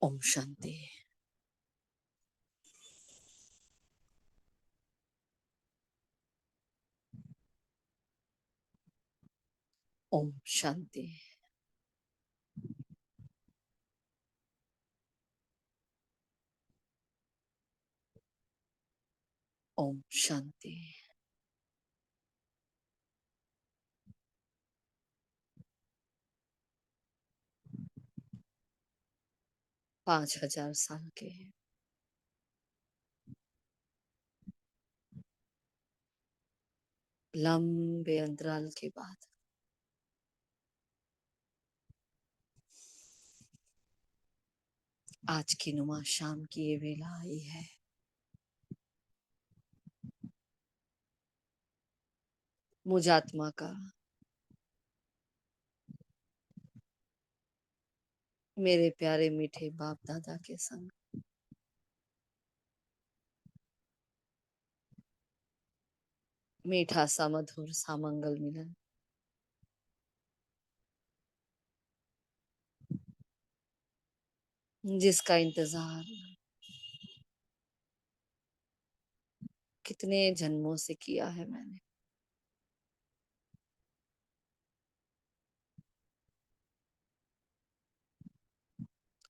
ओम शांति। ओम शांति। ओम शांति। 5000 साल के लंबे अंतराल के बाद आज की नुमा शाम की ये वेला आई है। मुझ आत्मा का मेरे प्यारे मीठे बाप दादा के संग मीठा सा मधुर सा मंगल मिलन जिसका इंतजार कितने जन्मों से किया है मैंने।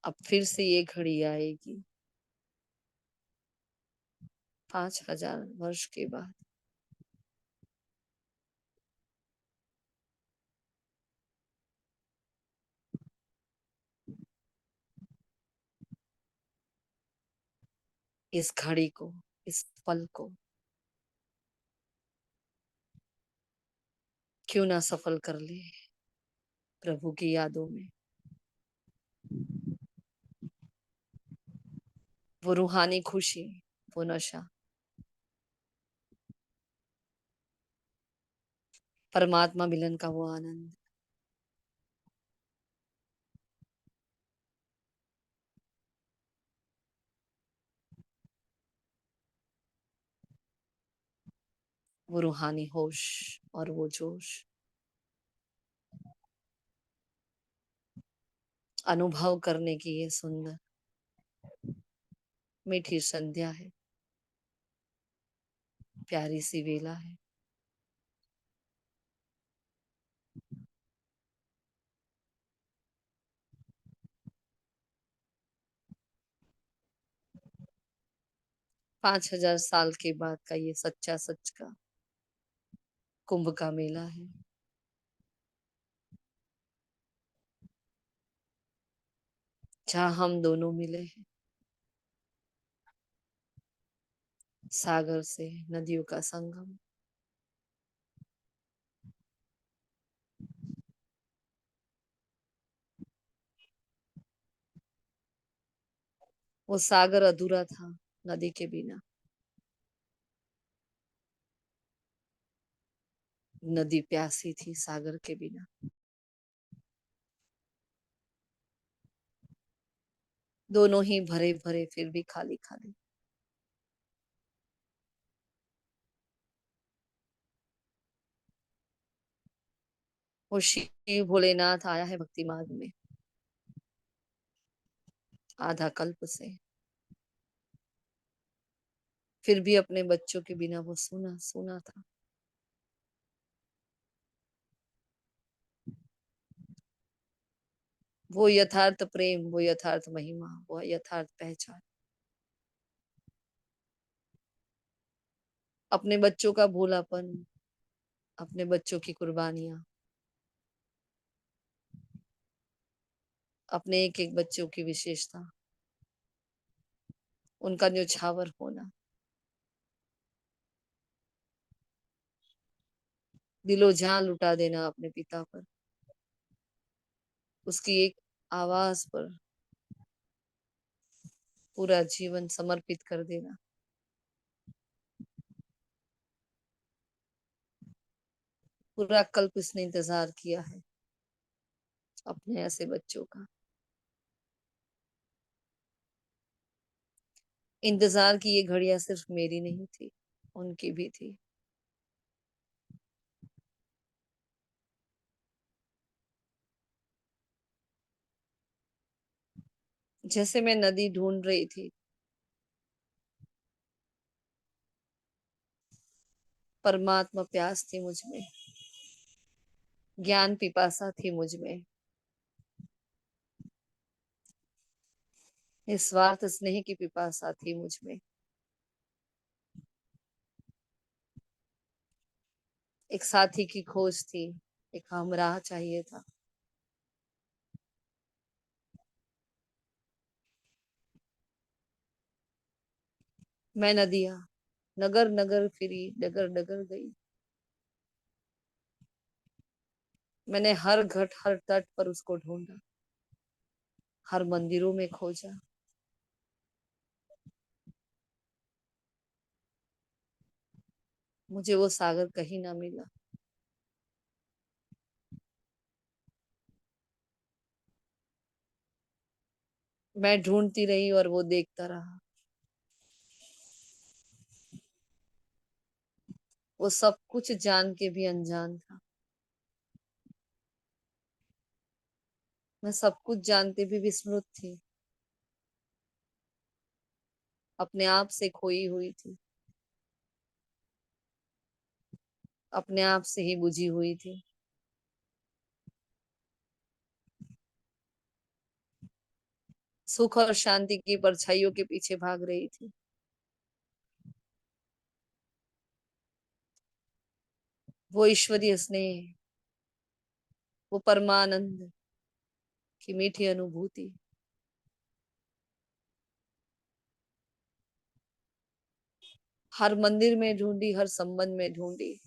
अब फिर से ये घड़ी आएगी 5000 वर्ष के बाद। इस घड़ी को, इस पल को क्यों ना सफल कर ले प्रभु की यादों में। वो रूहानी खुशी, वो नशा, परमात्मा मिलन का वो आनंद, वो रूहानी होश और वो जोश अनुभव करने की ये सुंदर मीठी संध्या है, प्यारी सी वेला है। पांच हजार साल के बाद का ये सच्चा सच का कुंभ का मेला है। जहाँ हम दोनों मिले हैं, सागर से नदियों का संगम। वो सागर अधूरा था नदी के बिना। नदी प्यासी थी सागर के बिना। दोनों ही भरे भरे फिर भी खाली खाली। वो शिव भोलेनाथ आया है भक्ति मार्ग में आधा कल्प से। फिर भी अपने बच्चों के बिना वो सूना सूना था। वो यथार्थ प्रेम, वो यथार्थ महिमा, वो यथार्थ पहचान। अपने बच्चों का भोलापन, अपने बच्चों की कुर्बानियां, अपने एक एक बच्चों की विशेषता, उनका न्यौछावर होना, दिलो जान लुटा देना अपने पिता पर, उसकी एक आवाज पर पूरा जीवन समर्पित कर देना। पूरा कल्प इसने इंतजार किया है अपने ऐसे बच्चों का। इंतजार की ये घड़ियां सिर्फ मेरी नहीं थी, उनकी भी थी। जैसे मैं नदी ढूंढ रही थी, परमात्मा प्यास थी मुझ में, ज्ञान पिपासा थी मुझ में, निस्वार्थ स्नेह की पिपासा थी मुझ में। एक साथी की खोज थी, एक हमराह चाहिए था। मैं नदिया नगर नगर फिरी, डगर डगर गई। मैंने हर घाट हर तट पर उसको ढूंढा, हर मंदिरों में खोजा। मुझे वो सागर कहीं ना मिला। मैं ढूंढती रही और वो देखता रहा। वो सब कुछ जान के भी अनजान था। मैं सब कुछ जानते भी विस्मृत थी, अपने आप से खोई हुई थी, अपने आप से ही बुझी हुई थी। सुख और शांति की परछाइयों के पीछे भाग रही थी। वो ईश्वरीय स्नेह, वो परमानंद की मीठी अनुभूति। हर मंदिर में ढूंढी, हर संबंध में ढूंढी।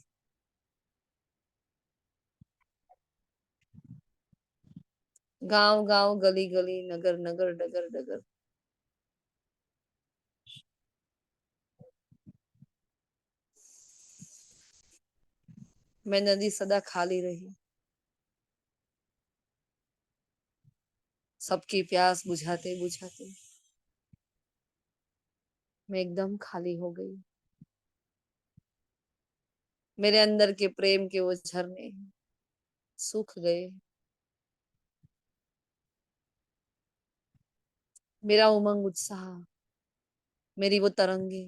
गांव गांव, गली गली, नगर नगर, डगर डगर। मैं नदी सदा खाली रही, सबकी प्यास बुझाते बुझाते मैं एकदम खाली हो गई। मेरे अंदर के प्रेम के वो झरने सूख गए। मेरा उमंग, उत्साह, मेरी वो तरंगे,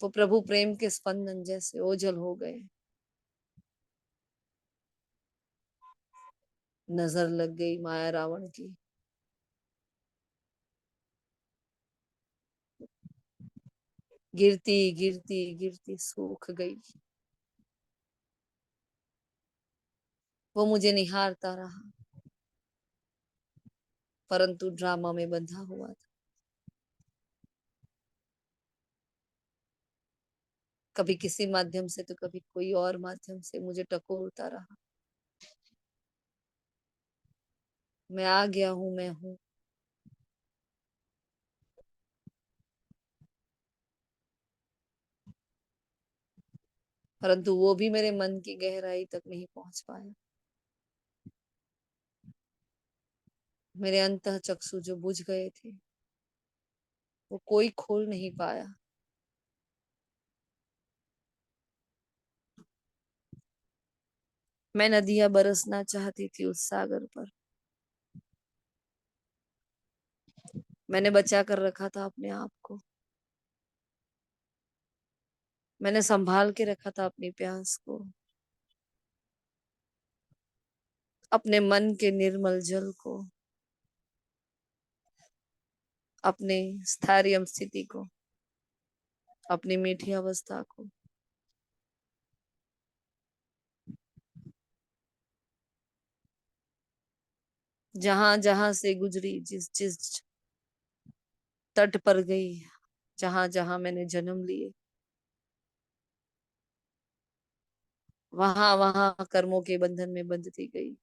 वो प्रभु प्रेम के स्पंदन जैसे ओझल हो गए। नजर लग गई माया रावण की। गिरती गिरती गिरती सूख गई। वो मुझे निहारता रहा, परंतु ड्रामा में बंधा हुआ था। कभी किसी माध्यम से तो कभी कोई और माध्यम से मुझे टकोरता रहा। मैं आ गया हूं, मैं हूं। परंतु वो भी मेरे मन की गहराई तक नहीं पहुंच पाया। मेरे अंतः चक्षु जो बुझ गए थे, वो कोई खोल नहीं पाया। मैं नदियां बरसना चाहती थी उस सागर पर। मैंने बचा कर रखा था अपने आप को। मैंने संभाल के रखा था अपनी प्यास को, अपने मन के निर्मल जल को, अपने स्थायी स्थिति को, अपनी मीठी अवस्था को। जहां जहां से गुजरी, जिस जिस तट पर गई, जहां जहां मैंने जन्म लिए, वहां वहां कर्मों के बंधन में बंधती गई।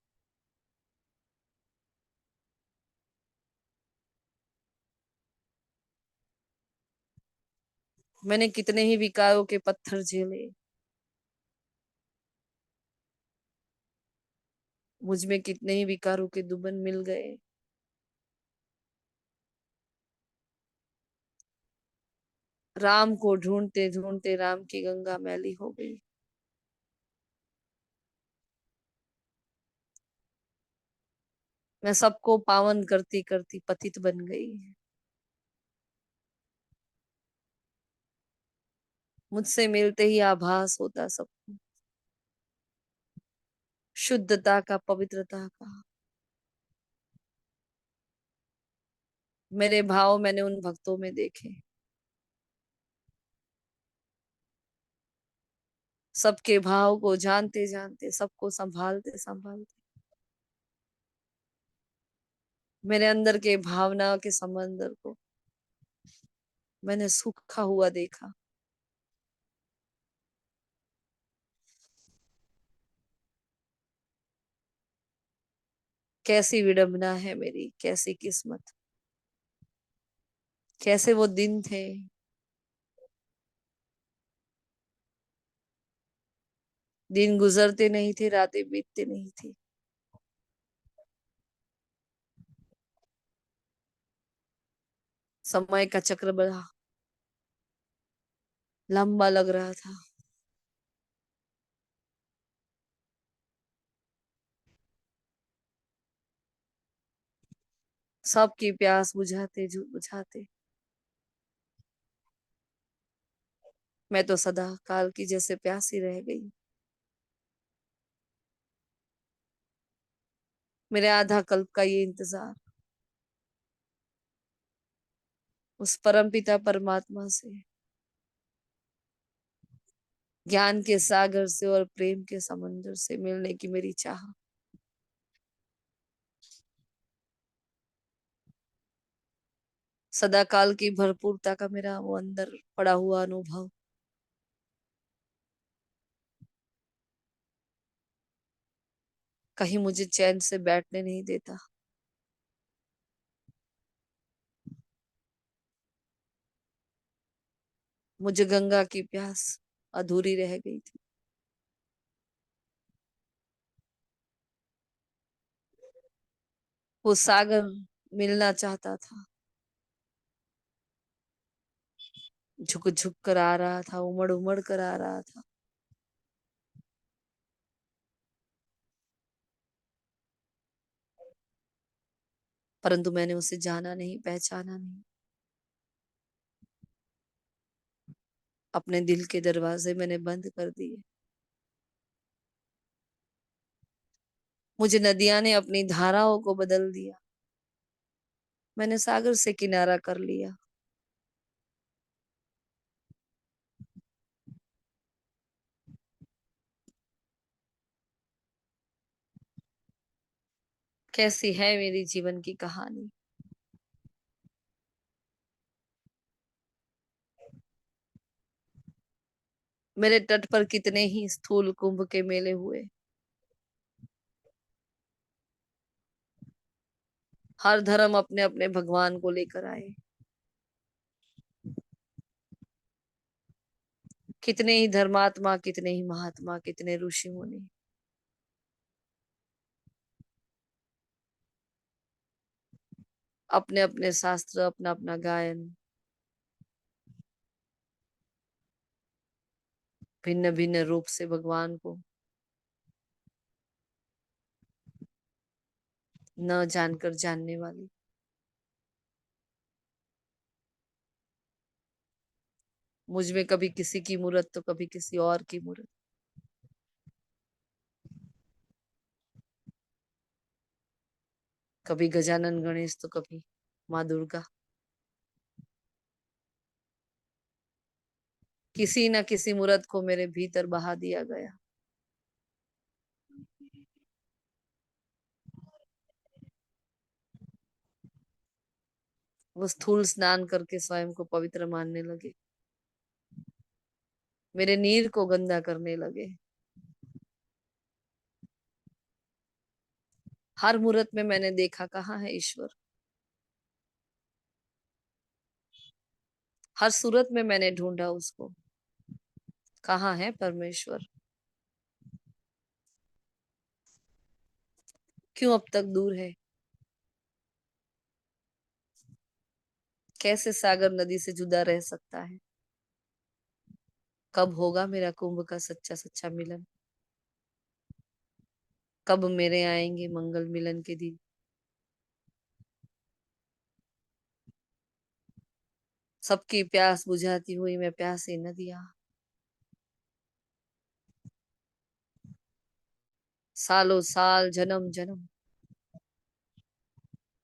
मैंने कितने ही विकारों के पत्थर झेले, मुझ में कितने ही विकारों के दुबन मिल गए। राम को ढूंढते ढूंढते राम की गंगा मैली हो गई। मैं सबको पावन करती करती पतित बन गई। मुझसे मिलते ही आभास होता सबको, शुद्धता का, पवित्रता का। मेरे भाव मैंने उन भक्तों में देखे, सबके भाव को जानते जानते, सबको संभालते संभालते मेरे अंदर के भावना के समंदर को मैंने सूखा हुआ देखा। कैसी विडंबना है मेरी, कैसी किस्मत, कैसे वो दिन थे। दिन गुजरते नहीं थे, रातें बीतते नहीं थी। समय का चक्र बड़ा लंबा लग रहा था। सबकी प्यास बुझाते बुझाते मैं तो सदा काल की जैसे प्यासी रह गई। मेरे आधा कल्प का ये इंतजार उस परम पिता परमात्मा से, ज्ञान के सागर से और प्रेम के समंदर से मिलने की मेरी चाह, सदा काल की भरपूरता का मेरा वो अंदर पड़ा हुआ अनुभव, कहीं मुझे चैन से बैठने नहीं देता। मुझे गंगा की प्यास अधूरी रह गई थी। वो सागर मिलना चाहता था, झुक झुक कर आ रहा था, उमड़ उमड़ कर आ रहा था। परंतु मैंने उसे जाना नहीं, पहचाना नहीं। अपने दिल के दरवाजे मैंने बंद कर दिए। मुझे नदियां ने अपनी धाराओं को बदल दिया। मैंने सागर से किनारा कर लिया। कैसी है मेरी जीवन की कहानी। मेरे तट पर कितने ही स्थूल कुंभ के मेले हुए। हर धर्म अपने अपने भगवान को लेकर आए। कितने ही धर्मात्मा, कितने ही महात्मा, कितने ऋषि मुनि, अपने अपने शास्त्र, अपना अपना गायन, भिन्न भिन्न रूप से भगवान को न जानकर जानने वाली। मुझ में कभी किसी की मूरत तो कभी किसी और की मूरत, कभी गजानन गणेश तो कभी माँ दुर्गा। किसी न किसी मूरत को मेरे भीतर बहा दिया गया। वो स्थूल स्नान करके स्वयं को पवित्र मानने लगे, मेरे नीर को गंदा करने लगे। हर मूरत में मैंने देखा कहाँ है ईश्वर। हर सूरत में मैंने ढूंढा उसको, कहाँ है परमेश्वर। क्यों अब तक दूर है। कैसे सागर नदी से जुदा रह सकता है। कब होगा मेरा कुंभ का सच्चा सच्चा मिलन। कब मेरे आएंगे मंगल मिलन के दिन। सबकी प्यास बुझाती हुई मैं प्यासी नदियां, सालों साल जन्म जन्म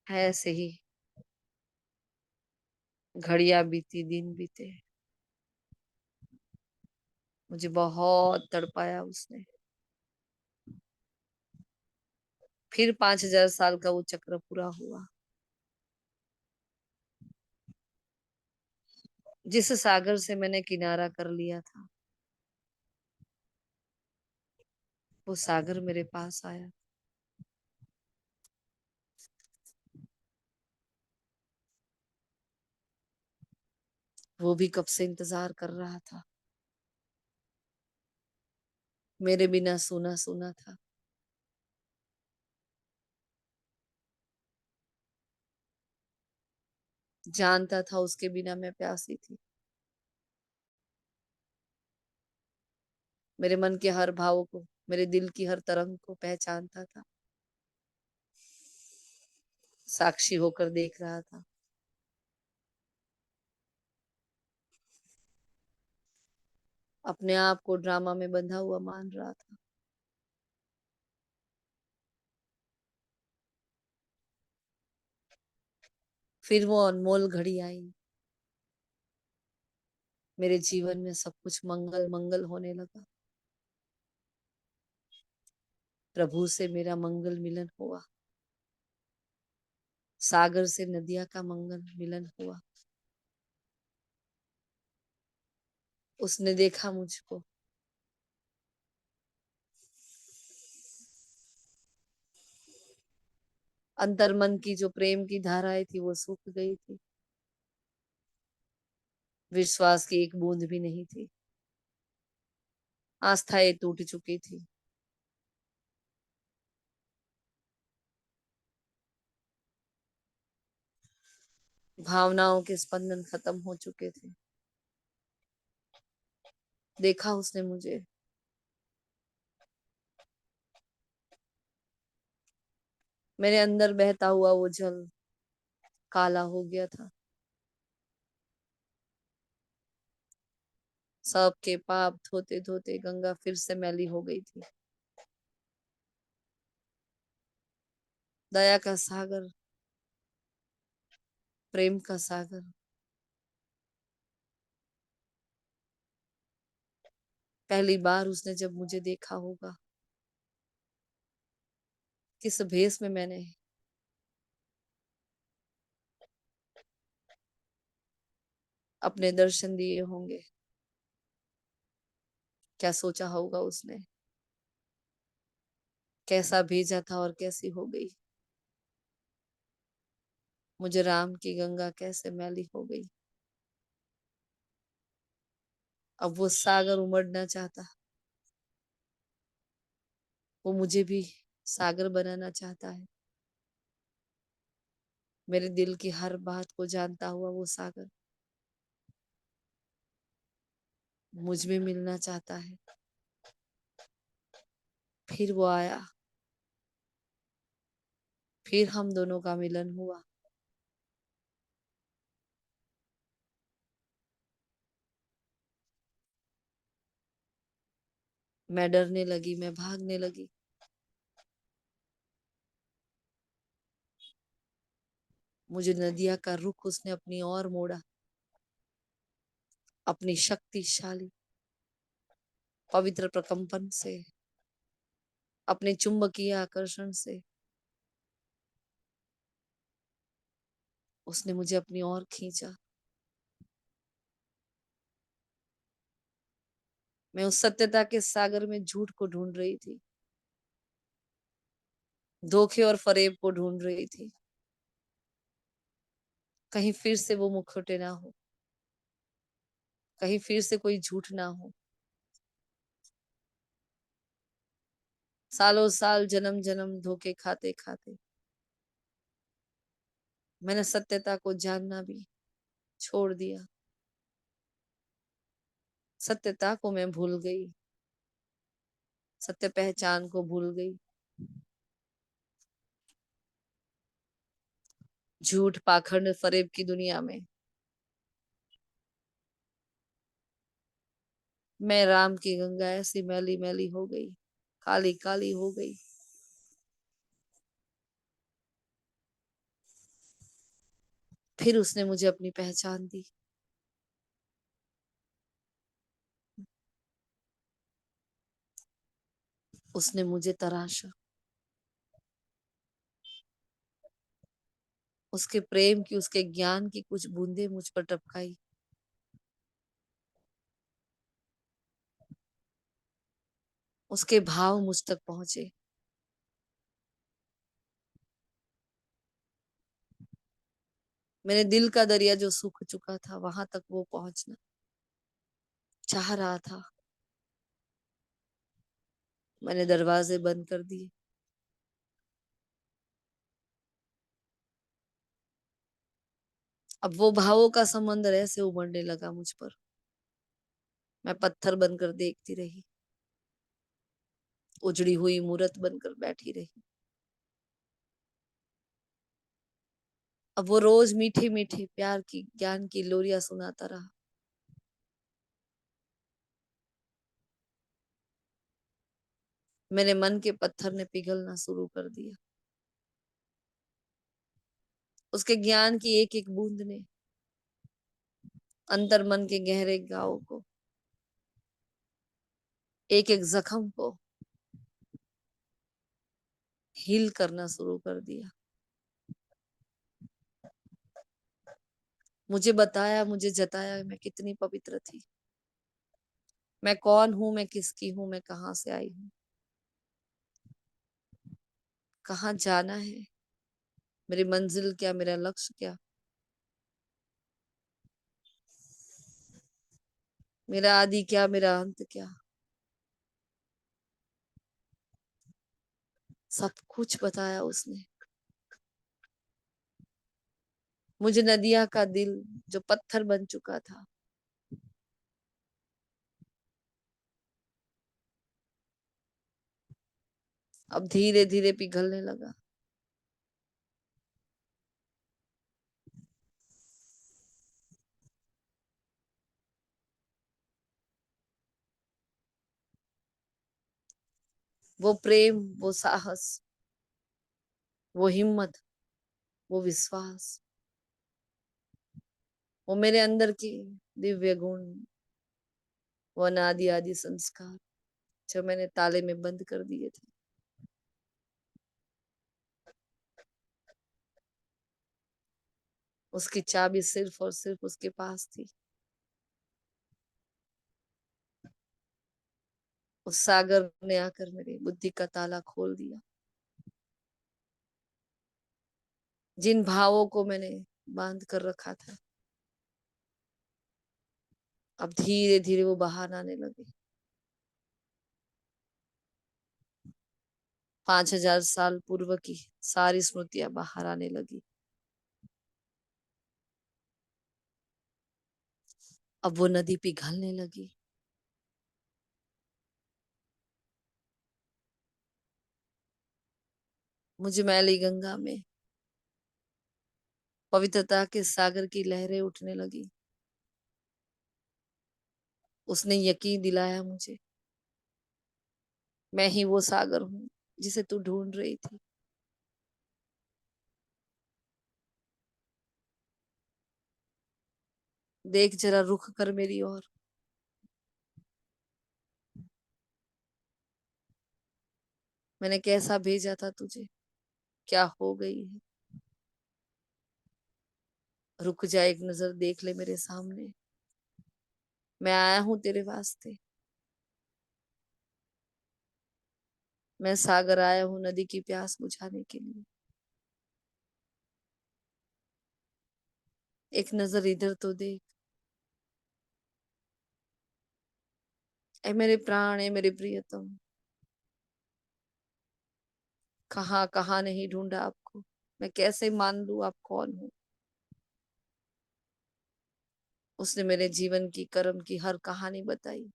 ऐसे ही घड़ियां बीती दिन बीते। मुझे बहुत तड़पाया उसने। फिर 5,000 साल का वो चक्र पूरा हुआ। जिस सागर से मैंने किनारा कर लिया था, वो सागर मेरे पास आया। वो भी कब से इंतजार कर रहा था। मेरे बिना सूना सूना था। जानता था उसके बिना मैं प्यासी थी। मेरे मन के हर भाव को, मेरे दिल की हर तरंग को पहचानता था। साक्षी होकर देख रहा था। अपने आप को ड्रामा में बंधा हुआ मान रहा था। फिर वो अनमोल घड़ी आई। मेरे जीवन में सब कुछ मंगल मंगल होने लगा। प्रभु से मेरा मंगल मिलन हुआ। सागर से नदिया का मंगल मिलन हुआ। उसने देखा मुझको। अंतर्मन की जो प्रेम की धाराएं थी वो सूख गई थी। विश्वास की एक बूंद भी नहीं थी। आस्थाएं टूट चुकी थी। भावनाओं के स्पंदन खत्म हो चुके थे। देखा उसने मुझे। मेरे अंदर बहता हुआ वो जल काला हो गया था। सबके पाप धोते धोते गंगा फिर से मैली हो गई थी। दया का सागर, प्रेम का सागर। पहली बार उसने जब मुझे देखा होगा, किस भेष में मैंने अपने दर्शन दिए होंगे, क्या सोचा होगा उसने, कैसा भेजा था और कैसी हो गई। मुझे राम की गंगा कैसे मैली हो गई। अब वो सागर उमड़ना चाहता। वो मुझे भी सागर बनाना चाहता है। मेरे दिल की हर बात को जानता हुआ वो सागर मुझ में मिलना चाहता है। फिर वो आया। फिर हम दोनों का मिलन हुआ। मैं डरने लगी, मैं भागने लगी। मुझे नदिया का रुख उसने अपनी ओर मोड़ा। अपनी शक्तिशाली पवित्र प्रकंपन से, अपने चुंबकीय आकर्षण से उसने मुझे अपनी ओर खींचा। मैं उस सत्यता के सागर में झूठ को ढूंढ रही थी। धोखे और फरेब को ढूंढ रही थी। कहीं फिर से वो मुखौटे ना हो। कहीं फिर से कोई झूठ ना हो। सालों साल जन्म जन्म धोखे खाते खाते मैंने सत्यता को जानना भी छोड़ दिया। सत्यता को मैं भूल गई। सत्य पहचान को भूल गई। झूठ पाखंड फरेब की दुनिया में मैं राम की गंगा ऐसी मैली मैली हो गई, काली काली हो गई। फिर उसने मुझे अपनी पहचान दी। उसने मुझे तराशा, उसके प्रेम की, उसके ज्ञान की कुछ बूंदे मुझ पर टपकाई। उसके भाव मुझ तक पहुंचे। मेरे दिल का दरिया जो सूख चुका था, वहां तक वो पहुंचना चाह रहा था। मैंने दरवाजे बंद कर दिए। अब वो भावों का समंदर ऐसे उमड़ने लगा मुझ पर। मैं पत्थर बनकर देखती रही, उजड़ी हुई मूरत बनकर बैठी रही। अब वो रोज मीठे मीठे प्यार की, ज्ञान की लोरियां सुनाता रहा। मेरे मन के पत्थर ने पिघलना शुरू कर दिया। उसके ज्ञान की एक एक बूंद ने अंतर मन के गहरे गांव को, एक एक जख्म को हील करना शुरू कर दिया। मुझे बताया, मुझे जताया मैं कितनी पवित्र थी। मैं कौन हूं, मैं किसकी हूं, मैं कहां से आई हूं, कहाँ जाना है, मेरी मंजिल क्या, मेरा लक्ष्य क्या, मेरा आदि क्या, मेरा अंत क्या। सब कुछ बताया उसने। मुझे नदिया का दिल जो पत्थर बन चुका था, अब धीरे धीरे पिघलने लगा। वो प्रेम, वो साहस, वो हिम्मत, वो विश्वास, वो मेरे अंदर के दिव्य गुण, वो अनादि आदि संस्कार जो मैंने ताले में बंद कर दिए थे, उसकी चाबी सिर्फ और सिर्फ उसके पास थी। उस सागर ने आकर मेरी बुद्धि का ताला खोल दिया। जिन भावों को मैंने बांध कर रखा था, अब धीरे धीरे वो बाहर आने लगे। 5,000 साल पूर्व की सारी स्मृतियां बाहर आने लगी। अब वो नदी पिघलने लगी। मुझे मैली गंगा में पवित्रता के सागर की लहरें उठने लगी। उसने यकीन दिलाया मुझे, मैं ही वो सागर हूँ जिसे तू ढूंढ रही थी। देख जरा रुख कर मेरी ओर, मैंने कैसा भेजा था तुझे, क्या हो गई है। रुक जा, एक नजर देख ले मेरे सामने, मैं आया हूं तेरे वास्ते। मैं सागर आया हूँ नदी की प्यास बुझाने के लिए। एक नजर इधर तो देख, ऐ मेरे प्राण, ऐ मेरे प्रियतम, कहाँ कहाँ नहीं ढूंढा आपको, मैं कैसे मान लूं आप कौन हो। उसने मेरे जीवन की, कर्म की हर कहानी बताई।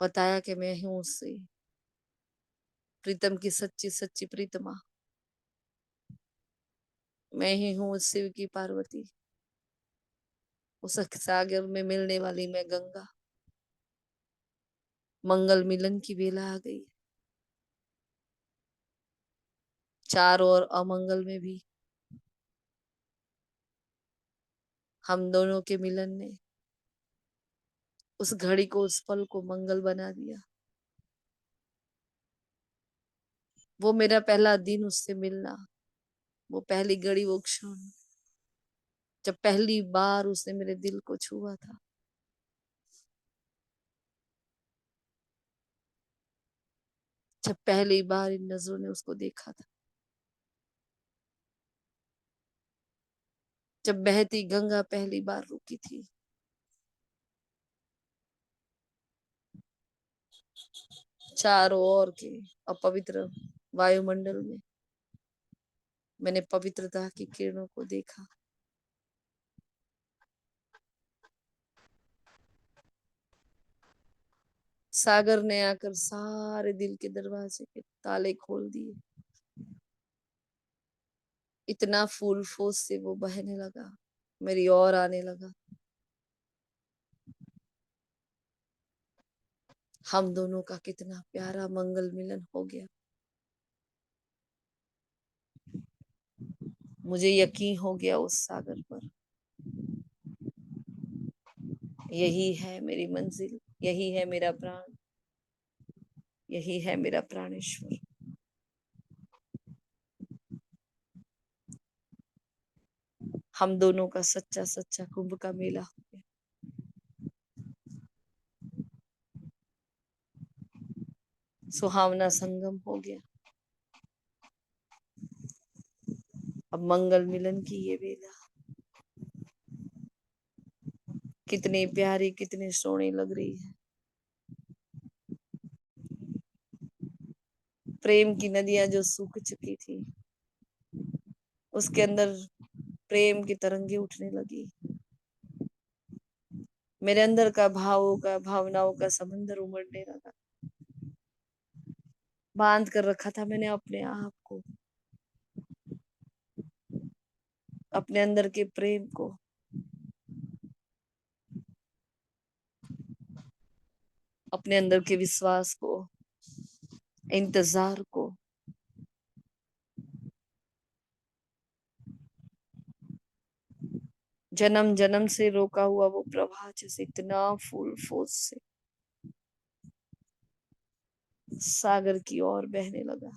बताया कि मैं हूं उससे प्रीतम की सच्ची सच्ची प्रीतमा। मैं ही हूँ शिव की पार्वती। उस सागर में मिलने वाली मैं गंगा, मंगल मिलन की बेला आ गई। चार और अमंगल में भी हम दोनों के मिलन ने उस घड़ी को, उस पल को मंगल बना दिया। वो मेरा पहला दिन उससे मिलना, वो पहली घड़ी, वो क्षण जब पहली बार उसने मेरे दिल को छुआ था। जब पहली बार इन नजरों ने उसको देखा था। जब बहती गंगा पहली बार रुकी थी। चारों ओर के अपवित्र वायुमंडल में मैंने पवित्रता की किरणों को देखा। सागर ने आकर सारे दिल के दरवाजे के ताले खोल दिए। इतना फूल फोस से वो बहने लगा, मेरी ओर आने लगा। हम दोनों का कितना प्यारा मंगल मिलन हो गया। मुझे यकीन हो गया उस सागर पर, यही है मेरी मंजिल, यही है मेरा प्राण, यही है मेरा प्राणेश्वर। हम दोनों का सच्चा सच्चा कुंभ का मेला हो गया। सुहावना संगम हो गया। अब मंगल मिलन की ये बेला कितनी प्यारी, कितनी सोहनी लग रही है। प्रेम की नदियां जो सूख चुकी थी, उसके अंदर प्रेम की तरंगे उठने लगी। मेरे अंदर का भावों का, भावनाओं का समंदर उमड़ने लगा। बांध कर रखा था मैंने अपने आप को, अपने अंदर के प्रेम को, अपने अंदर के विश्वास को, इंतजार को। जन्म जन्म से रोका हुआ वो प्रवाह जैसे इतना फूल फोर्स से सागर की ओर बहने लगा।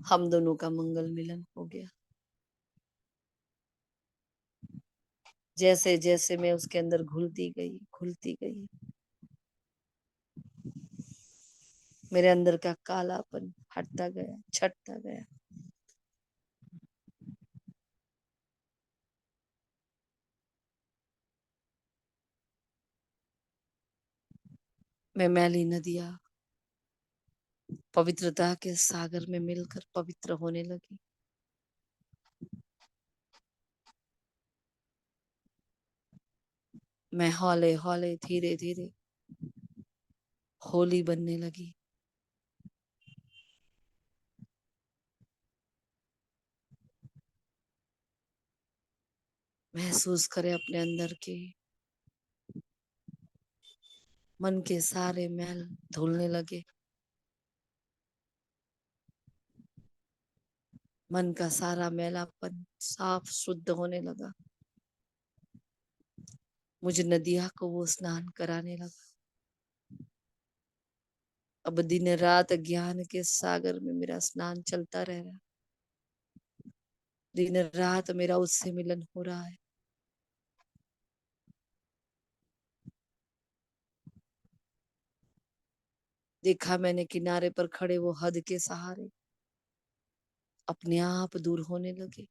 हम दोनों का मंगल मिलन हो गया। जैसे जैसे मैं उसके अंदर घुलती गई, घुलती गई, मेरे अंदर का कालापन हटता गया, छटता गया। मैं मैली नदियां पवित्रता के सागर में मिलकर पवित्र होने लगी। मैं हौले हौले, धीरे धीरे होली बनने लगी। महसूस करे अपने अंदर के मन के सारे मैल धुलने लगे। मन का सारा मैलापन साफ शुद्ध होने लगा। मुझे नदिया को वो स्नान कराने लगा। अब दिन रात ज्ञान के सागर में मेरा स्नान चलता रह रहा। दिन रात मेरा उससे मिलन हो रहा है। देखा मैंने किनारे पर खड़े वो हद के सहारे अपने आप दूर होने लगे।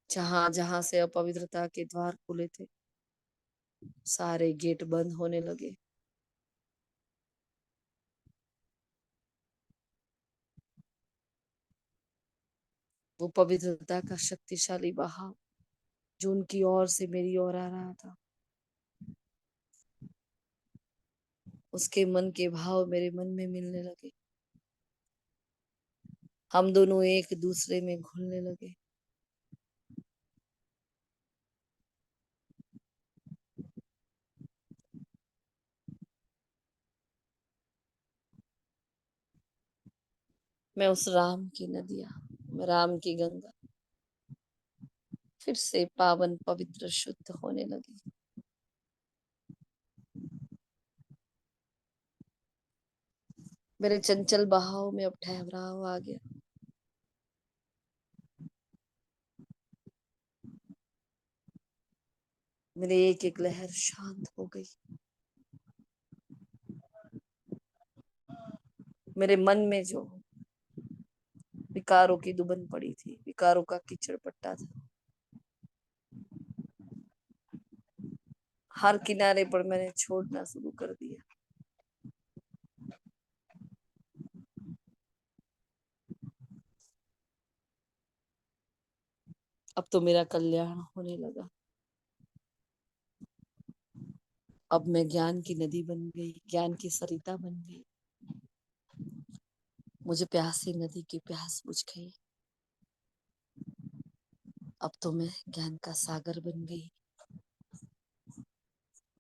जहां जहां से अपवित्रता के द्वार खुले थे, सारे गेट बंद होने लगे। वो पवित्रता का शक्तिशाली बहाव जो उनकी ओर से मेरी ओर आ रहा था। उसके मन के भाव मेरे मन में मिलने लगे। हम दोनों एक दूसरे में घुलने लगे। मैं उस राम की नदियां, मैं राम की गंगा फिर से पावन पवित्र शुद्ध होने लगी। मेरे चंचल बहाव में अब ठहराव आ गया। मेरे एक एक लहर शांत हो गई। मेरे मन में जो विकारों की दुबन पड़ी थी, विकारों का कीचड़ पट्टा था, हर किनारे पर मैंने छोड़ना शुरू कर दिया। अब तो मेरा कल्याण होने लगा। अब मैं ज्ञान की नदी बन गई, ज्ञान की सरिता बन गई। मुझे प्यासी नदी की प्यास बुझ गई। अब तो मैं ज्ञान का सागर बन गई।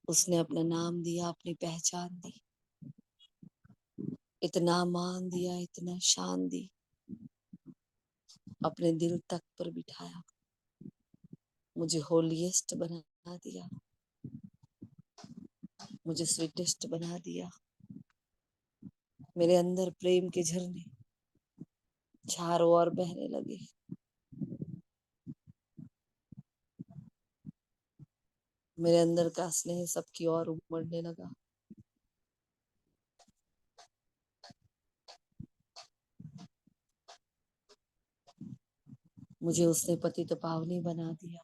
उसने अपना नाम दिया, अपनी पहचान दी, इतना मान दिया, इतना शान दी, अपने दिल तक पर बिठाया, मुझे होलीएस्ट बना दिया, मुझे स्वीटेस्ट बना दिया। मेरे अंदर प्रेम के झरने चारों ओर बहने लगे। मेरे अंदर का स्नेह सबकी ओर उमड़ने लगा। मुझे उसने पतित पावनी बना दिया।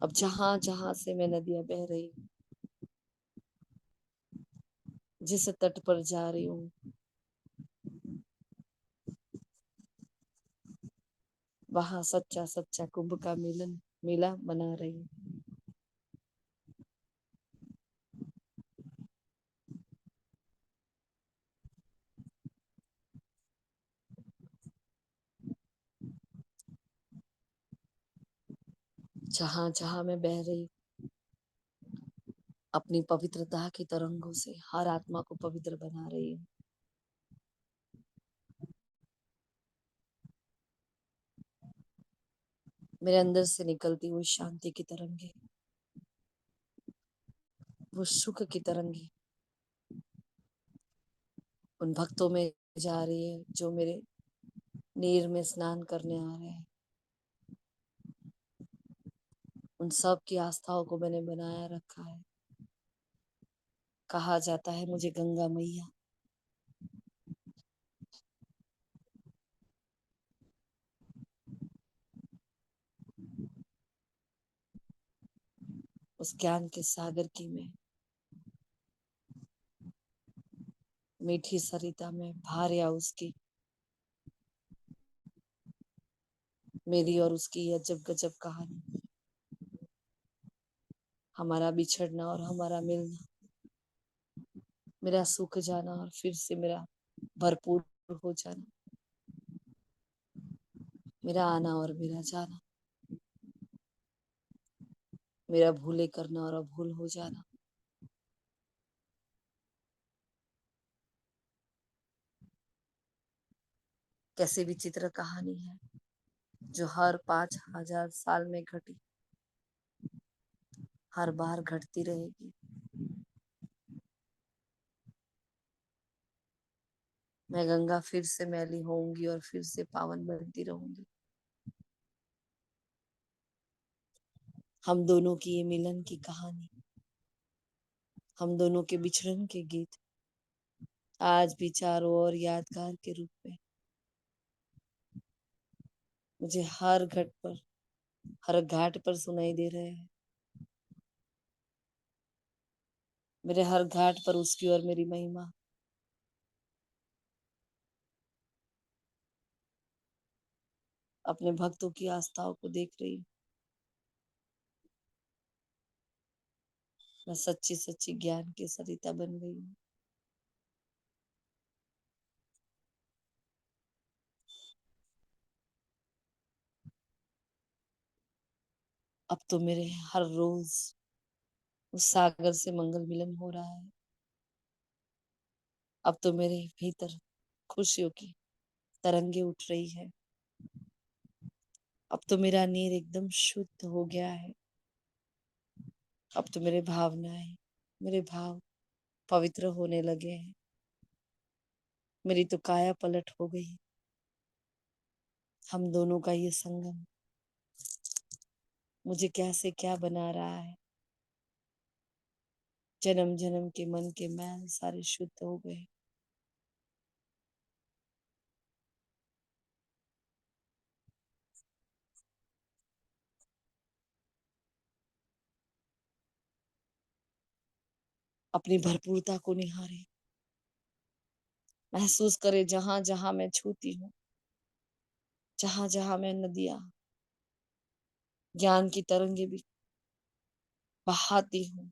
अब जहां जहां से मैं नदियां बह रही, जिस तट पर जा रही हूँ, वहां सच्चा सच्चा कुंभ का मिलन मेला बना रही हूँ। जहां जहां मैं बह रही, अपनी पवित्रता की तरंगों से हर आत्मा को पवित्र बना रही हूँ। मेरे अंदर से निकलती हुई शांति की तरंगे, वो सुख की तरंगे उन भक्तों में जा रही है जो मेरे नीर में स्नान करने आ रहे हैं। उन सब की आस्थाओं को मैंने बनाया रखा है। कहा जाता है मुझे गंगा मैया। उस ज्ञान के सागर की मैं मीठी सरिता में भार्या उसकी, मेरी और उसकी अजब गजब कहानी, हमारा बिछड़ना और हमारा मिलना, मेरा सूख जाना और फिर से मेरा भरपूर हो जाना, मेरा आना और मेरा जाना, मेरा भूले करना और अभूल हो जाना। कैसी विचित्र कहानी है जो हर 5,000 साल में घटी, हर बार घटती रहेगी। मैं गंगा फिर से मैली होऊंगी और फिर से पावन बनती रहूंगी। हम दोनों की ये मिलन की कहानी, हम दोनों के बिछड़न के गीत आज भी चारों ओर यादगार के रूप में मुझे हर घाट पर सुनाई दे रहे हैं। मेरे हर घाट पर उसकी और मेरी महिमा, अपने भक्तों की आस्थाओं को देख रही हूँ। मैं सच्ची सच्ची ज्ञान की सरिता बन गई हूँ। अब तो मेरे हर रोज उस सागर से मंगल मिलन हो रहा है। अब तो मेरे भीतर खुशियों की तरंगे उठ रही है। अब तो मेरा नीर एकदम शुद्ध हो गया है। अब तो मेरे भावनाएं, मेरे भाव पवित्र होने लगे हैं। मेरी तो काया पलट हो गई। हम दोनों का ये संगम मुझे क्या से क्या बना रहा है। जन्म जन्म के मन के मैल सारे शुद्ध हो गए। अपनी भरपूरता को निहारे, महसूस करे जहां जहां मैं छूती हूँ, जहां जहां मैं नदियां ज्ञान की तरंगे भी बहाती हूँ,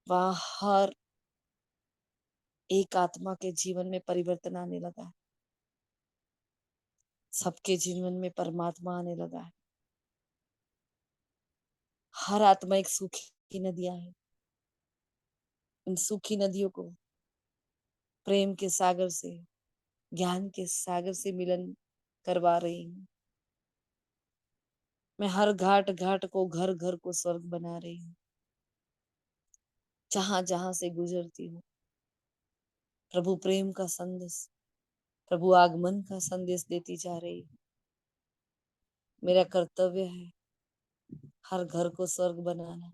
वहां हर एक आत्मा के जीवन में परिवर्तन आने लगा है। सबके जीवन में परमात्मा आने लगा है। हर आत्मा एक सूखी नदियां है। उन सूखी नदियों को प्रेम के सागर से, ज्ञान के सागर से मिलन करवा रही हूँ। मैं हर घाट घाट को, घर घर को स्वर्ग बना रही हूँ। जहां जहां से गुजरती हूँ, प्रभु प्रेम का संदेश, प्रभु आगमन का संदेश देती जा रही हूँ। मेरा कर्तव्य है हर घर को स्वर्ग बनाना।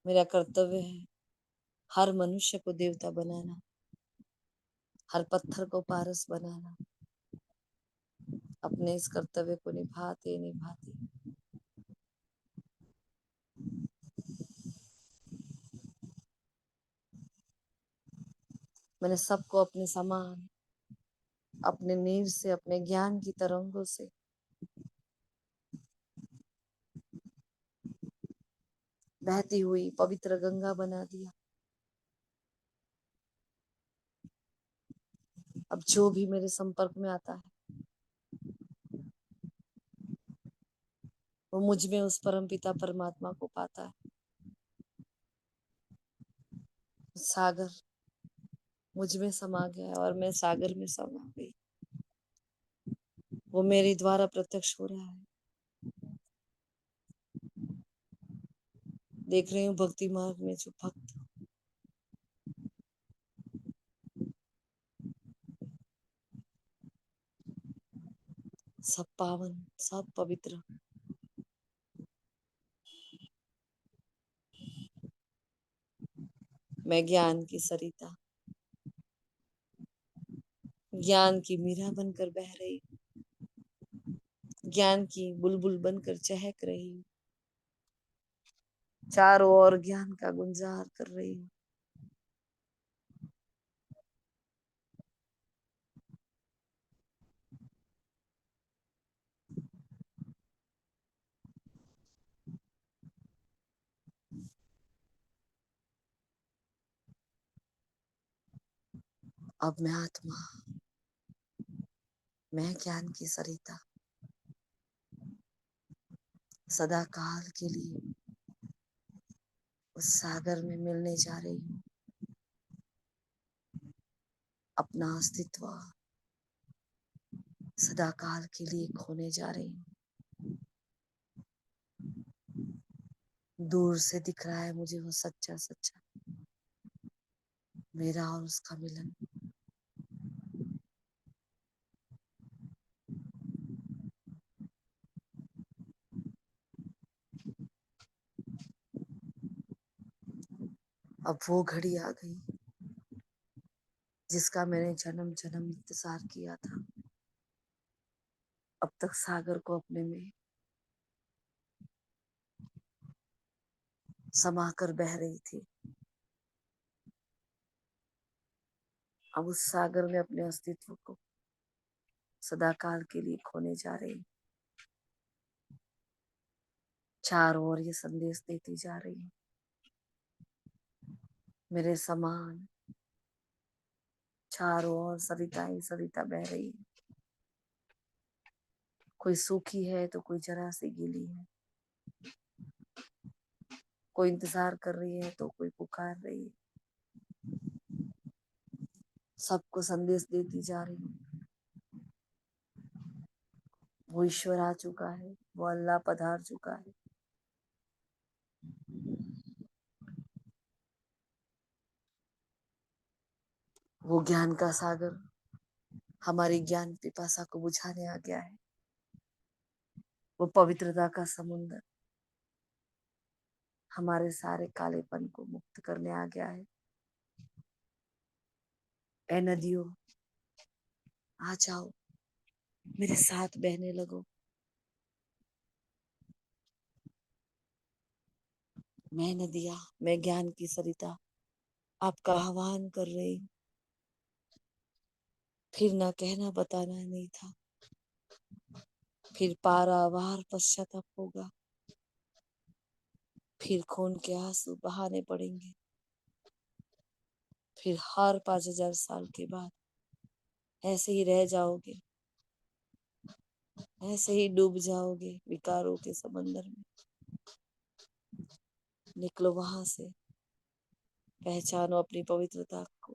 मेरा कर्तव्य है हर मनुष्य को देवता बनाना, हर पत्थर को पारस बनाना। अपने इस कर्तव्य को निभाते निभाते मैंने सबको अपने समान, अपने नीर से, अपने ज्ञान की तरंगों से बहती हुई पवित्र गंगा बना दिया। अब जो भी मेरे संपर्क में आता है, वो मुझ में उस परम पिता परमात्मा को पाता है। सागर मुझ में समा गया है और मैं सागर में समा गई। वो मेरे द्वारा प्रत्यक्ष हो रहा है। देख रही हूँ भक्ति मार्ग में जो भक्त सब पावन, सब पवित्र, मैं ज्ञान की सरिता, ज्ञान की मीरा बनकर बह रही, ज्ञान की बुलबुल बनकर चहक रही हूँ। चारों ओर ज्ञान का गुंजार कर रही हूँ। अब मैं आत्मा, मैं ज्ञान की सरिता सदा काल के लिए उस सागर में मिलने जा रही हूँ। अपना अस्तित्व सदा काल के लिए खोने जा रही हूँ। दूर से दिख रहा है मुझे वो सच्चा सच्चा मेरा और उसका मिलन। अब वो घड़ी आ गई जिसका मैंने जन्म जन्म इंतजार किया था। अब तक सागर को अपने में समा कर बह रही थी। अब उस सागर में अपने अस्तित्व को सदा काल के लिए खोने जा रही। चारों ओर ये संदेश देती जा रही, मेरे समान चारों ओर सरिता ही सरिता बह रही है। कोई सूखी है तो कोई जरा सी गीली है, कोई इंतजार कर रही है तो कोई पुकार रही है। सबको संदेश देती जा रही है। वो ईश्वर आ चुका है, वो अल्लाह पधार चुका है। वो ज्ञान का सागर हमारी ज्ञान पिपासा को बुझाने आ गया है। वो पवित्रता का समुद्र हमारे सारे कालेपन को मुक्त करने आ गया है। ए नदियों, आ जाओ, मेरे साथ बहने लगो। मैं नदिया, मैं ज्ञान की सरिता आपका आह्वान कर रही। फिर ना कहना बताना नहीं था, फिर पारावार पश्चाताप होगा, फिर खून के आंसू बहाने पड़ेंगे। फिर हर 5000 साल के बाद ऐसे ही रह जाओगे, ऐसे ही डूब जाओगे विकारों के समंदर में। निकलो वहां से, पहचानो अपनी पवित्रता को।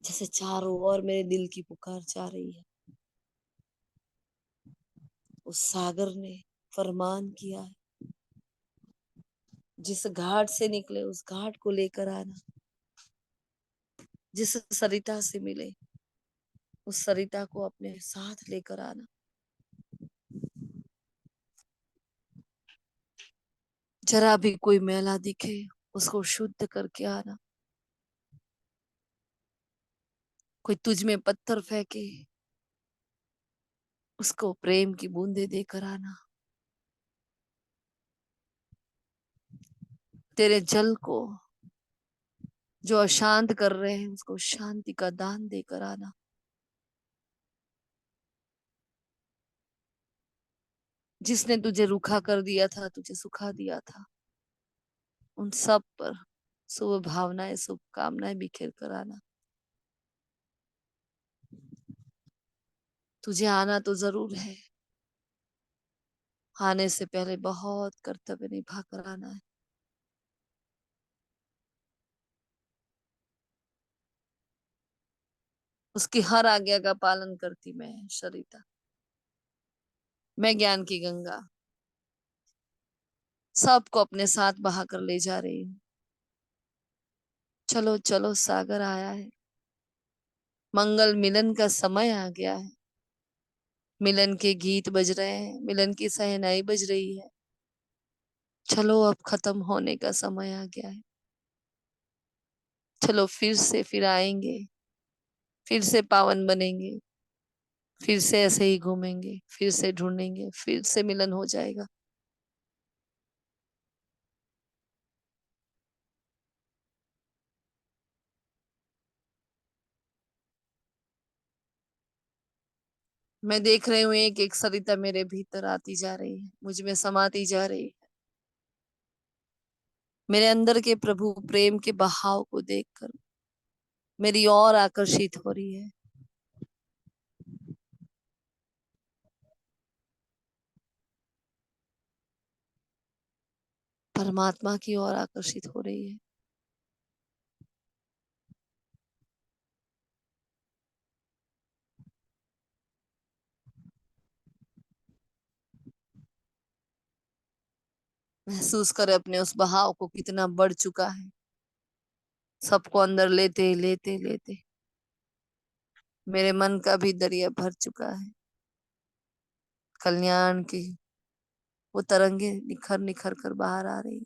जैसे चारों ओर मेरे दिल की पुकार जा रही है, उस सागर ने फरमान किया है, जिस घाट से निकले उस घाट को लेकर आना। जिस सरिता से मिले उस सरिता को अपने साथ लेकर आना। जरा भी कोई मैला दिखे उसको शुद्ध करके आना। कोई तुझ में पत्थर फेंके उसको प्रेम की बूंदे देकर आना। तेरे जल को जो अशांत कर रहे हैं उसको शांति का दान देकर आना। जिसने तुझे रूखा कर दिया था, तुझे सुखा दिया था, उन सब पर शुभ भावनाएं शुभ कामनाएं बिखेर कर आना। तुझे आना तो जरूर है, आने से पहले बहुत कर्तव्य निभा कर आना है। उसकी हर आज्ञा का पालन करती मैं सरिता, मैं ज्ञान की गंगा सबको अपने साथ बहा कर ले जा रही हूँ। चलो चलो सागर आया है, मंगल मिलन का समय आ गया है। मिलन के गीत बज रहे हैं, मिलन की सहनाई बज रही है। चलो अब खत्म होने का समय आ गया है। चलो फिर आएंगे, फिर से पावन बनेंगे, फिर से ऐसे ही घूमेंगे, फिर से ढूंढेंगे, फिर से मिलन हो जाएगा। मैं देख रही हूँ एक एक सरिता मेरे भीतर आती जा रही है, मुझ में समाती जा रही है। मेरे अंदर के प्रभु प्रेम के बहाव को देखकर मेरी और आकर्षित हो रही है। परमात्मा की ओर आकर्षित हो रही है। महसूस कर अपने उस बहाव को कितना बढ़ चुका है। सबको अंदर लेते लेते लेते मेरे मन का भी दरिया भर चुका है। कल्याण की वो तरंगे निखर निखर कर बाहर आ रही।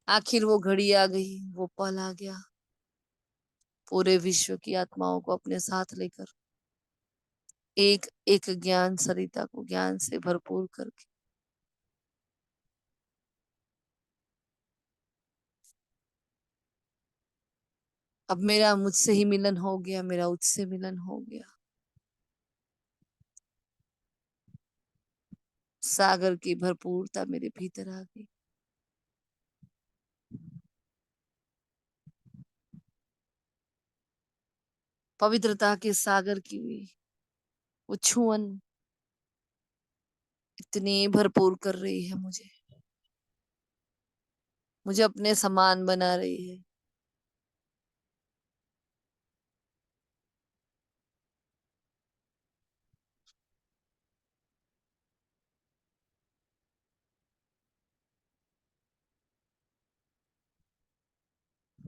आखिर वो घड़ी आ गई, वो पल आ गया, पूरे विश्व की आत्माओं को अपने साथ लेकर एक एक ज्ञान सरिता को ज्ञान से भरपूर करके अब मेरा मुझसे ही मिलन हो गया, मेरा उससे मिलन हो गया। सागर की भरपूरता मेरे भीतर आ गई। पवित्रता के सागर की वो छुअन इतनी भरपूर कर रही है मुझे, मुझे अपने समान बना रही है।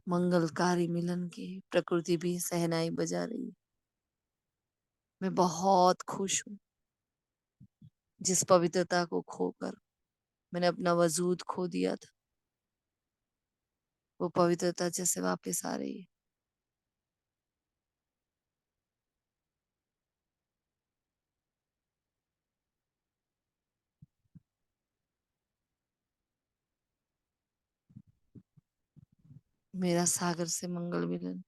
मंगलकारी मिलन की प्रकृति भी सहनाई बजा रही है। मैं बहुत खुश हूँ। जिस पवित्रता को खोकर मैंने अपना वजूद खो दिया था, वो पवित्रता जैसे वापस आ रही है। मेरा सागर से मंगल मिलन।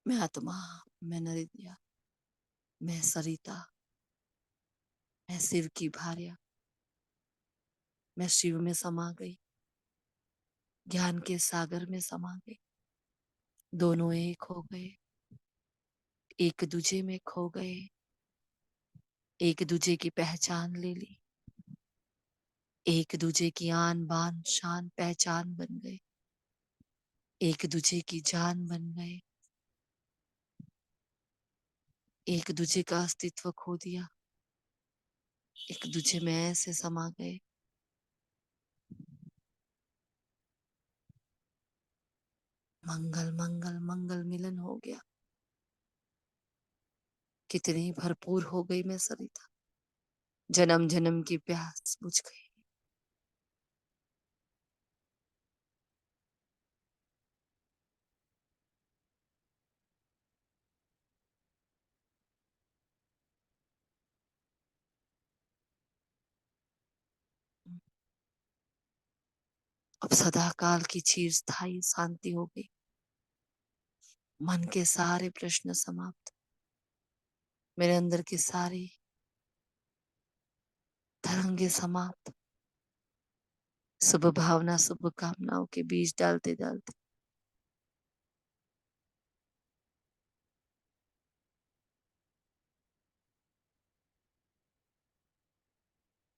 मैं आत्मा, मैं नरिया, मैं सरिता, मैं शिव की भार्या, मैं शिव में समा गई, ज्ञान के सागर में समा गई। दोनों एक हो गए, एक दूजे में खो गए, एक दूजे की पहचान ले ली, एक दूजे की आन बान शान पहचान बन गए, एक दूजे की जान बन गए, एक दूजे का अस्तित्व खो दिया, एक दूजे में ऐसे समा गए। मंगल मंगल मंगल मिलन हो गया। कितनी भरपूर हो गई मैं सरिता, जन्म जन्म की प्यास बुझ गई। अब सदा काल की चीर स्थायी शांति हो गई। मन के सारे प्रश्न समाप्त, मेरे अंदर की सारी तरंगे समाप्त। शुभ भावना शुभ कामनाओं के बीज डालते डालते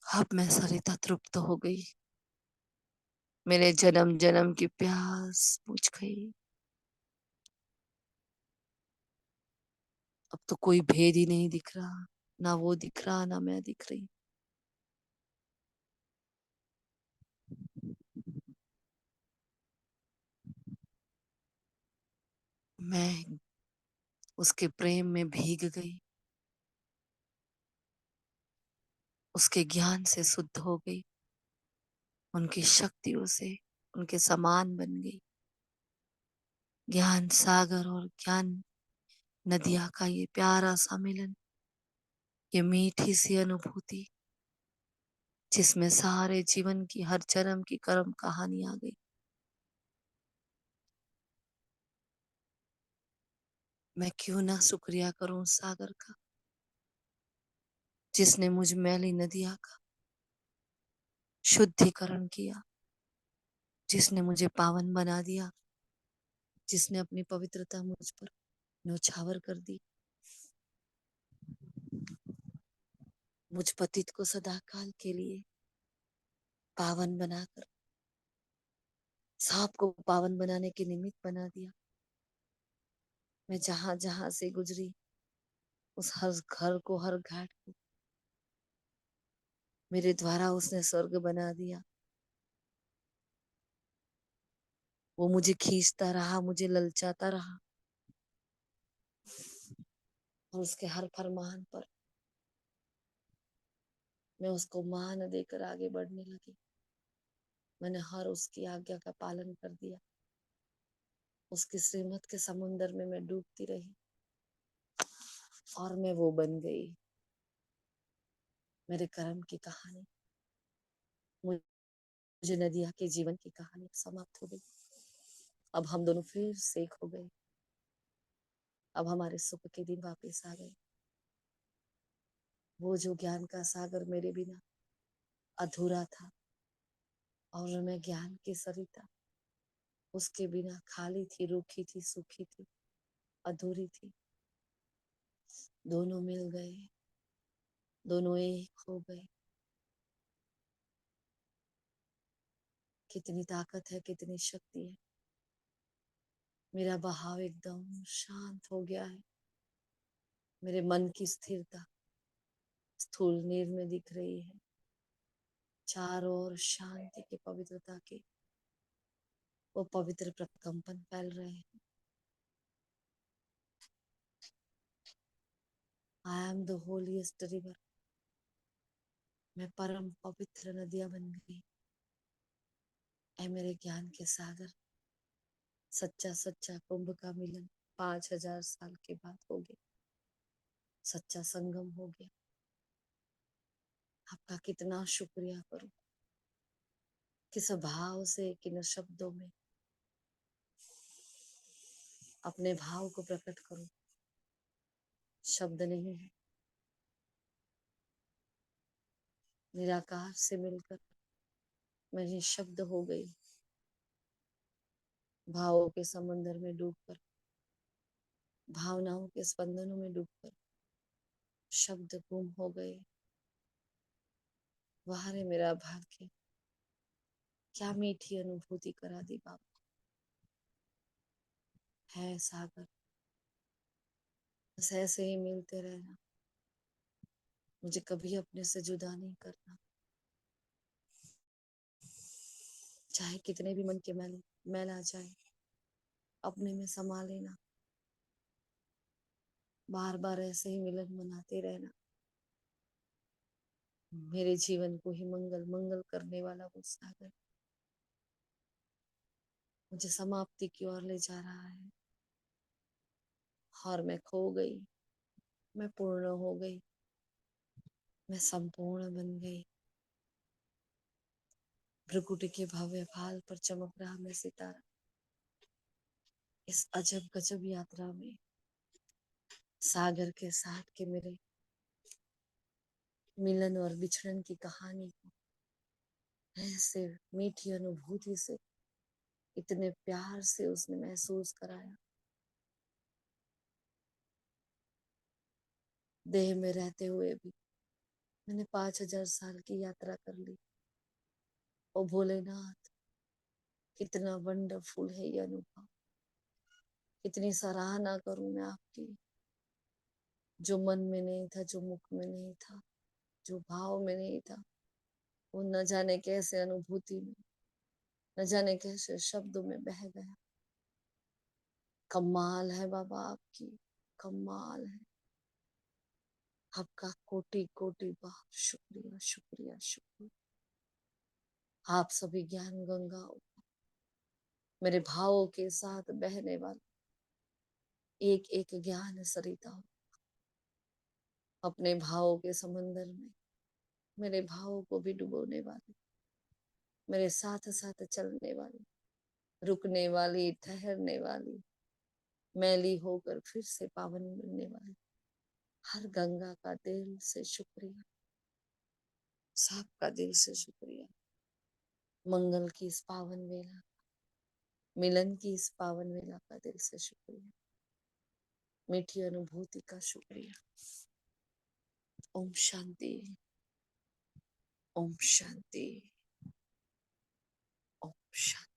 अब मैं सरिता तृप्त हो गई। मेरे जन्म जन्म की प्यास बुझ गई। अब तो कोई भेद ही नहीं दिख रहा, ना वो दिख रहा ना मैं दिख रही। मैं उसके प्रेम में भीग गई, उसके ज्ञान से शुद्ध हो गई, उनकी शक्तियों से उनके समान बन गई। ज्ञान सागर और ज्ञान नदिया का ये प्यारा सा मिलन, ये मीठी सी अनुभूति, जिसमें सारे जीवन की हर जन्म की कर्म कहानी आ गई। मैं क्यों ना शुक्रिया करूं सागर का, जिसने मुझ मैली नदिया का शुद्धिकरण किया, जिसने मुझे पावन बना दिया, जिसने अपनी पवित्रता मुझ पर न्योछावर कर दी। मुझ पतित को सदा काल के लिए पावन बनाकर सबको पावन बनाने के निमित्त बना दिया। मैं जहां जहां से गुजरी, उस हर घर को हर घाट को मेरे द्वारा उसने स्वर्ग बना दिया। वो मुझे खींचता रहा, मुझे ललचाता रहा, और उसके हर फरमान पर मैं उसको मान देकर आगे बढ़ने लगी। मैंने हर उसकी आज्ञा का पालन कर दिया। उसकी श्रीमत के समुंदर में मैं डूबती रही और मैं वो बन गई। मेरे कर्म की कहानी, मुझे नदिया के जीवन की कहानी समाप्त हो गई। अब हम दोनों फिर से एक हो गए। अब हमारे सुख के दिन वापस आ गए। वो जो ज्ञान का सागर मेरे बिना अधूरा था और मैं ज्ञान की सरिता उसके बिना खाली थी, रूखी थी, सूखी थी, अधूरी थी। दोनों मिल गए, दोनों एक हो गए। कितनी ताकत है, कितनी शक्ति है। मेरा बहाव एकदम शांत हो गया है। मेरे मन की स्थिरता स्थूल नीर में दिख रही है। चारों ओर शांति की पवित्रता के वो पवित्र प्रकंपन फैल रहे हैं। I am the holiest river. मैं परम पवित्र नदियां बन गई। ऐ मेरे ज्ञान के सागर, सच्चा सच्चा कुंभ का मिलन 5000 साल के बाद हो गया। सच्चा संगम हो गया। आपका कितना शुक्रिया करूं, किस भाव से, किन शब्दों में अपने भाव को प्रकट करूं। शब्द नहीं है। निराकार से मिलकर मैं निशब्द हो गई। भावों के समुद्र में डूबकर, भावनाओं के स्पंदनों में डूबकर शब्द गुम हो गए। वाह रे मेरा भाग्य, क्या मीठी अनुभूति करा दी बाबा। है सागर, बस ऐसे ही मिलते रहना। मुझे कभी अपने से जुदा नहीं करना। चाहे कितने भी मन के मैल आ जाए, अपने में समा लेना। बार बार ऐसे ही मिलन मनाते रहना। मेरे जीवन को ही मंगल मंगल करने वाला वो सागर मुझे समाप्ति की ओर ले जा रहा है। और मैं खो गई, मैं पूर्ण हो गई, मैं संपूर्ण बन गई। भ्रुकुटी के भव्य भाल पर चमक रहा मैं सितारा। इस अजब गजब यात्रा में सागर के साथ के मेरे मिलन और बिछड़न की कहानी को ऐसे मीठी अनुभूति से, इतने प्यार से उसने महसूस कराया। देह में रहते हुए भी मैंने 5000 साल की यात्रा कर ली। ओ भोलेनाथ, कितना वंडरफुल है ये अनुभव। कितनी सराहना करूं मैं आपकी। जो मन में नहीं था, जो मुख में नहीं था, जो भाव में नहीं था, वो न जाने कैसे अनुभूति में, न जाने कैसे शब्दों में बह गया। कमाल है बाबा आपकी, कमाल है आपका। कोटि कोटि बार शुक्रिया शुक्रिया शुक्रिया। आप सभी ज्ञान गंगाओं, मेरे भावों के साथ बहने वाले एक एक ज्ञान सरिताओं, अपने भावों के समंदर में मेरे भावों को भी डुबोने वाले, मेरे साथ साथ चलने वाली, रुकने वाली, ठहरने वाली, मैली होकर फिर से पावन बनने वाली हर गंगा का दिल से शुक्रिया। सबका दिल से शुक्रिया। मंगल की इस पावन वेला, मिलन की इस पावन वेला का दिल से शुक्रिया। मीठी अनुभूति का शुक्रिया। ओम शांति, ओम शांति, ओम शांति।